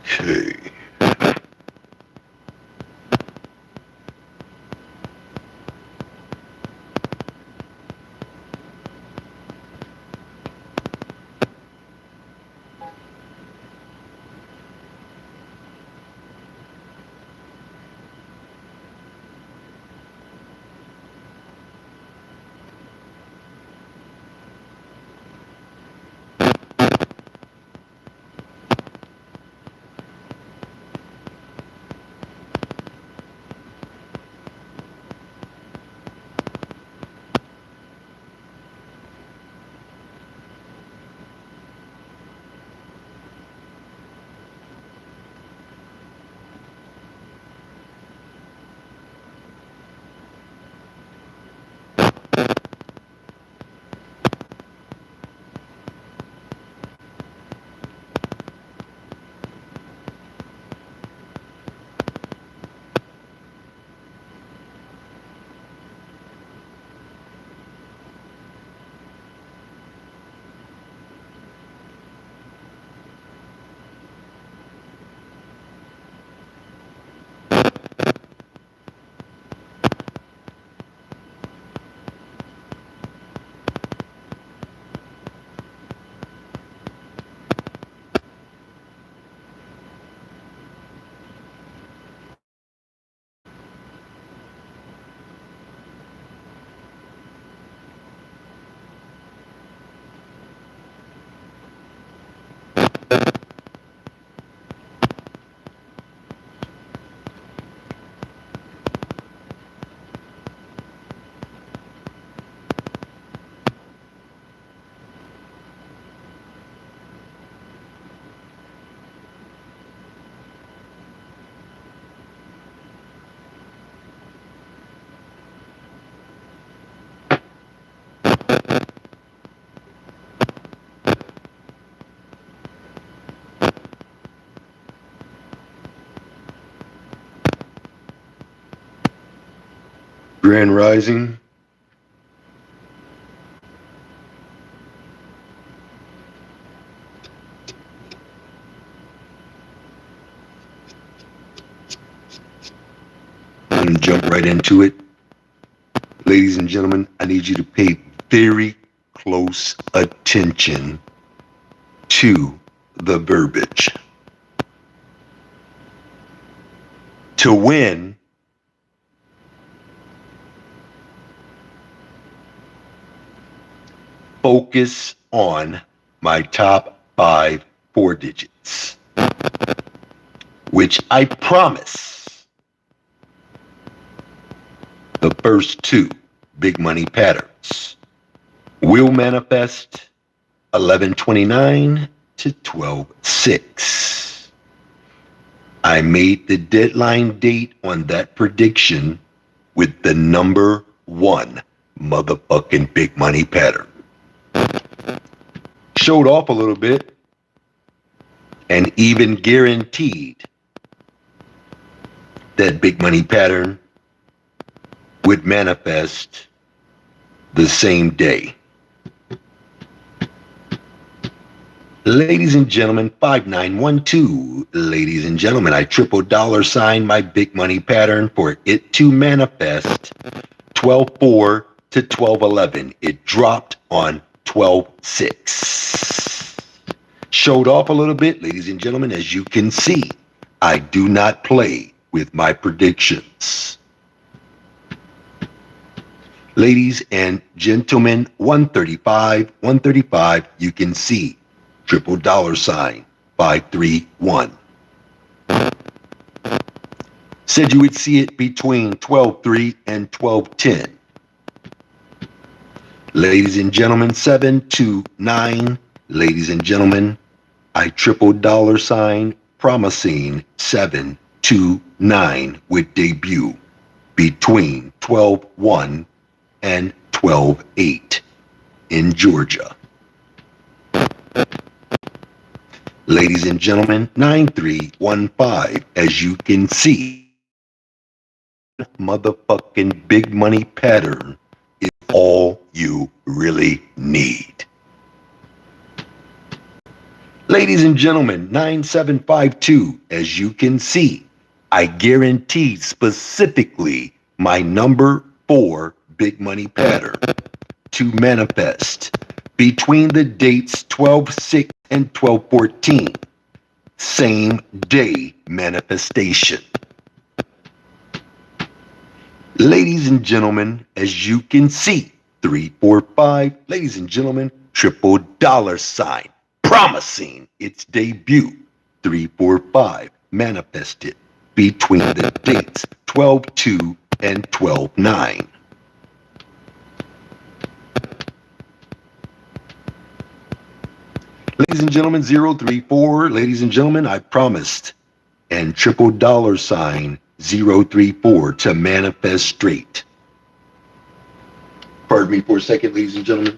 Okay. Grand Rising. I'm going to jump right into it. Ladies and gentlemen, I need you to pay very close attention to the verbiage. To win, focus on my top 5 4 digits, which I promise the first 2 big money patterns will manifest 11/29 to 12/6. I made the deadline date on that prediction with the number 1 motherfucking big money pattern. Showed off a little bit and even guaranteed that big money pattern would manifest the same day. Ladies and gentlemen, 5912. Ladies and gentlemen, I triple dollar sign my big money pattern for it to manifest 12/4 to 12/11. It dropped on 12/6. Showed off a little bit, ladies and gentlemen. As you can see, I do not play with my predictions. Ladies and gentlemen, 135, you can see triple dollar sign 531. Said you would see it between 12/3 and 12/10. Ladies and gentlemen, 729. Ladies and gentlemen, I triple dollar sign promising 729 would debut between 12/1 and 12/8 in Georgia. Ladies and gentlemen, 9315, as you can see, motherfucking big money pattern is all you really need. Ladies and gentlemen, 9752, as you can see, I guaranteed specifically my number 4 big money pattern to manifest between the dates 12/6 and 12/14. Same day manifestation. Ladies and gentlemen, as you can see, 345, ladies and gentlemen, triple dollar sign, promising its debut. 345 manifested between the dates 12/2 and 12/9. Ladies and gentlemen, 034, ladies and gentlemen, I promised, and triple dollar sign 034 to manifest straight. Pardon me for a second, ladies and gentlemen.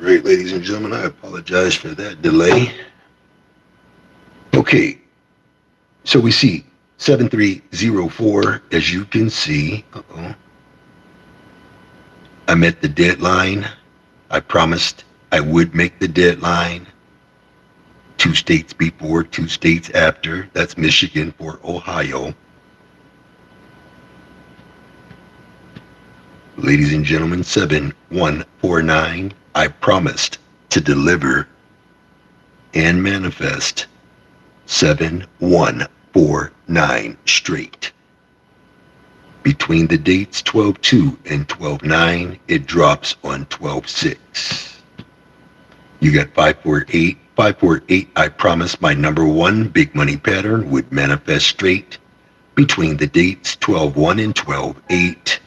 Right, ladies and gentlemen, I apologize for that delay. Okay, so we see 7304, as you can see. I met the deadline. I promised I would make the deadline. 2 states before, 2 states after. That's Michigan for Ohio. Ladies and gentlemen, 7149. I promised to deliver and manifest 7149 straight. Between the dates 12/2 and 12/9, it drops on 12/6. You got 548. 548, I promised my number one big money pattern would manifest straight between the dates 12/1 and 12/8.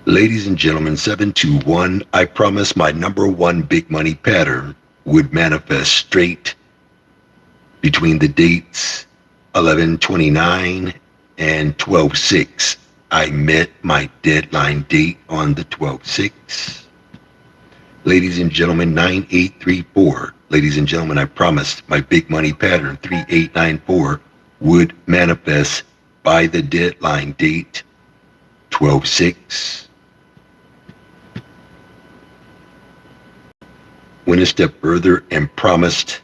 Ladies and gentlemen, 721, I promised my number one big money pattern would manifest straight between the dates 11/29 and 12/6. I met my deadline date on the 12/6. Ladies and gentlemen, 9834. Ladies and gentlemen, I promised my big money pattern 3894 would manifest by the deadline date 12/6. Went a step further and promised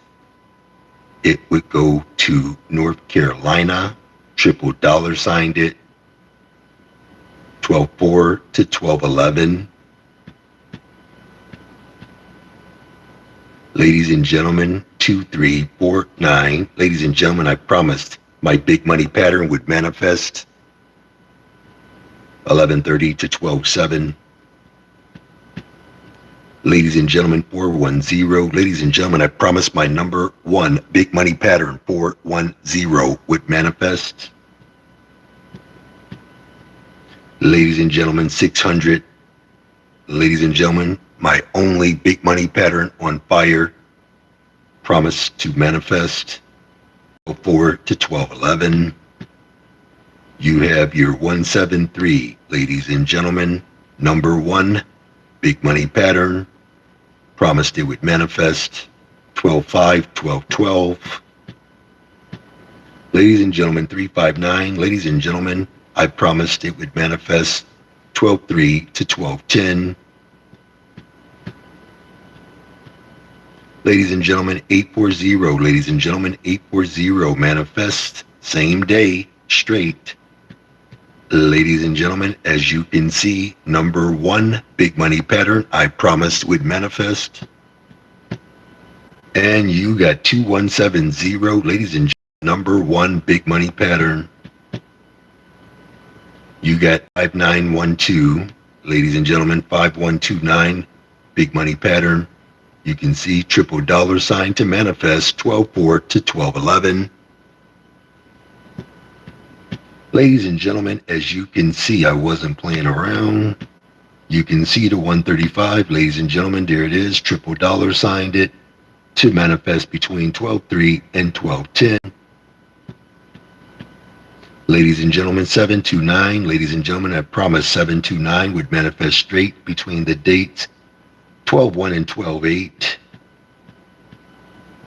it would go to North Carolina. Triple dollar signed it. 12/4 to 12/11. Ladies and gentlemen, 2349. Ladies and gentlemen, I promised my big money pattern would manifest 11/30 to 12/7. Ladies and gentlemen, 410. Ladies and gentlemen, I promised my number one big money pattern 410 would manifest. Ladies and gentlemen, 600. Ladies and gentlemen, my only big money pattern on fire promised to manifest 12/4 to 12/11. You have your 173, ladies and gentlemen, number one big money pattern promised it would manifest 12/5, 12/12. Ladies and gentlemen, 359. Ladies and gentlemen, I promised it would manifest 12/3 to 12/10. Ladies and gentlemen, 840. Ladies and gentlemen, 840 manifest same day straight. Ladies and gentlemen, as you can see, number one big money pattern I promised would manifest. And you got 2170. Ladies and gentlemen, number one big money pattern. You got 5912. Ladies and gentlemen, 5129 big money pattern. You can see triple dollar sign to manifest 12/4 to 12/11. Ladies and gentlemen, as you can see, I wasn't playing around. You can see the 135. Ladies and gentlemen, there it is. Triple dollar signed it to manifest between 12/3 and 12/10. Ladies and gentlemen, 729. Ladies and gentlemen, I promised 729 would manifest straight between the dates 12/1 and 12/8.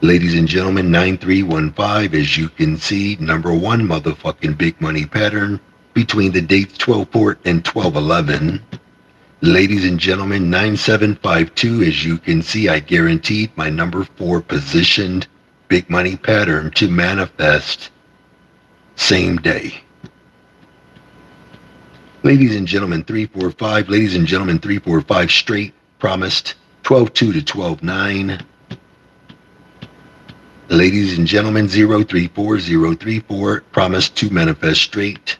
Ladies and gentlemen, 9315, as you can see, number one motherfucking big money pattern between the dates 12/4 and 12/11. Ladies and gentlemen, 9752, as you can see, I guaranteed my number four positioned big money pattern to manifest same day. Ladies and gentlemen, 345. Ladies and gentlemen, 345 straight promised 12/2 to 12/9. Ladies and gentlemen, 034 promised to manifest straight.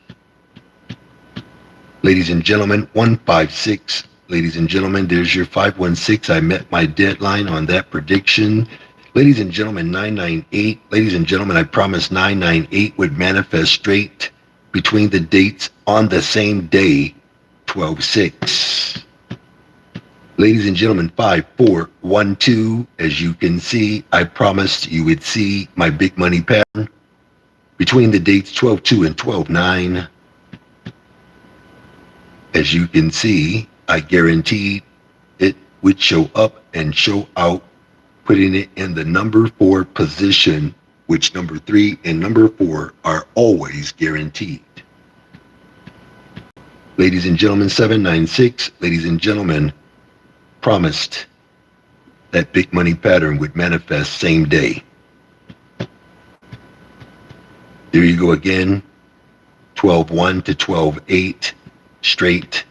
Ladies and gentlemen, 156. Ladies and gentlemen, there's your 516. I met my deadline on that prediction. Ladies and gentlemen, 998. Ladies and gentlemen, I promised 998 would manifest straight between the dates on the same day, 12/6. Ladies and gentlemen, 5412, as you can see, I promised you would see my big money pattern between the dates 12/2 and 12/9. As you can see, I guaranteed would show up and show out, putting it in the number 4 position, which number 3 and number 4 are always guaranteed. Ladies and gentlemen, 796, ladies and gentlemen, promised that big money pattern would manifest same day. There you go again, 12-1 to 12-8, straight.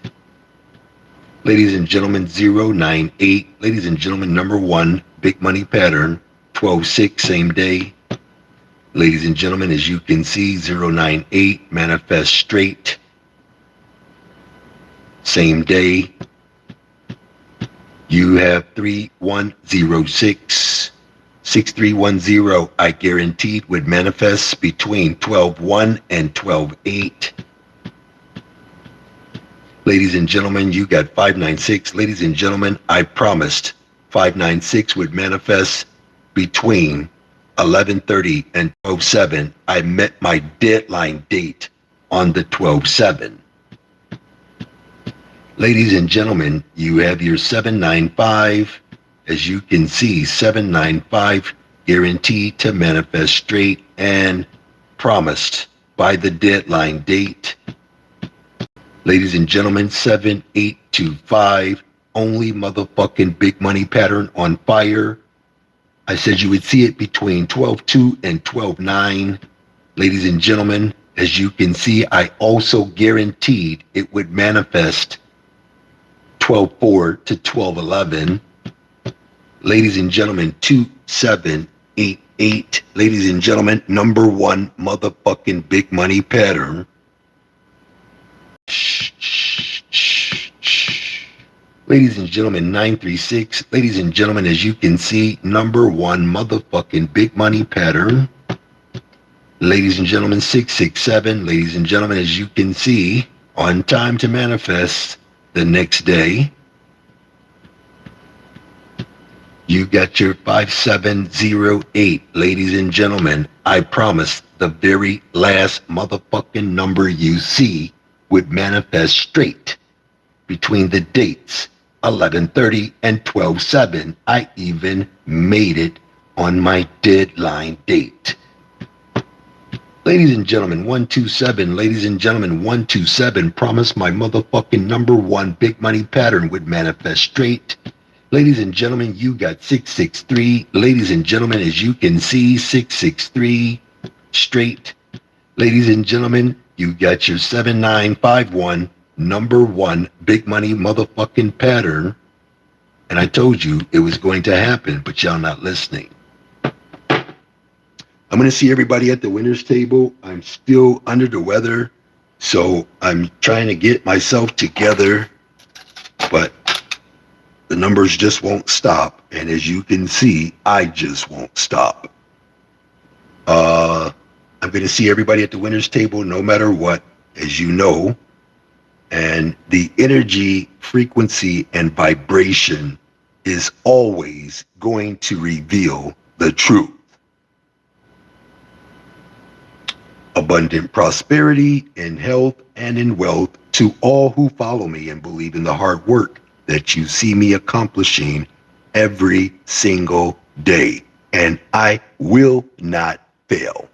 Ladies and gentlemen, 098, ladies and gentlemen, number 1, big money pattern, 12-6, same day. Ladies and gentlemen, as you can see, 098, manifest straight, same day. You have 3106, 6310, I guaranteed would manifest between 12-1 and 12-8. Ladies and gentlemen, you got 596. Ladies and gentlemen, I promised 596 would manifest between 11:30 and 12:07. I met my deadline date on the 12/7. Ladies and gentlemen, you have your 795. As you can see, 795 guaranteed to manifest straight and promised by the deadline date. Ladies and gentlemen, 7825, only motherfucking big money pattern on fire. I said you would see it between 12-2 and 12-9. Ladies and gentlemen, as you can see, I also guaranteed it would manifest 12-4 to 12-11. Ladies and gentlemen, 2788. Ladies and gentlemen, number 1 motherfucking big money pattern. Ladies and gentlemen, 936. Ladies and gentlemen, as you can see, number 1 motherfucking big money pattern. Ladies and gentlemen, 667. Ladies and gentlemen, as you can see, on time to manifest the next day. You got your 5708. Ladies and gentlemen, I promise the very last motherfucking number you see would manifest straight between the dates 11:30 and 12/7. I even made it on my deadline date. Ladies and gentlemen, 127. Ladies and gentlemen, 127. Promised my motherfucking number 1 big money pattern would manifest straight. Ladies and gentlemen, you got 663. Ladies and gentlemen, as you can see, 663 straight. Ladies and gentlemen, you got your 7951, number 1 big money motherfucking pattern. And I told you it was going to happen, but y'all not listening. I'm going to see everybody at the winner's table. I'm still under the weather, so I'm trying to get myself together, but the numbers just won't stop. And as you can see, I just won't stop. I'm going to see everybody at the winner's table no matter what, as you know. And the energy, frequency, and vibration is always going to reveal the truth. Abundant prosperity in health and in wealth to all who follow me and believe in the hard work that you see me accomplishing every single day. And I will not fail.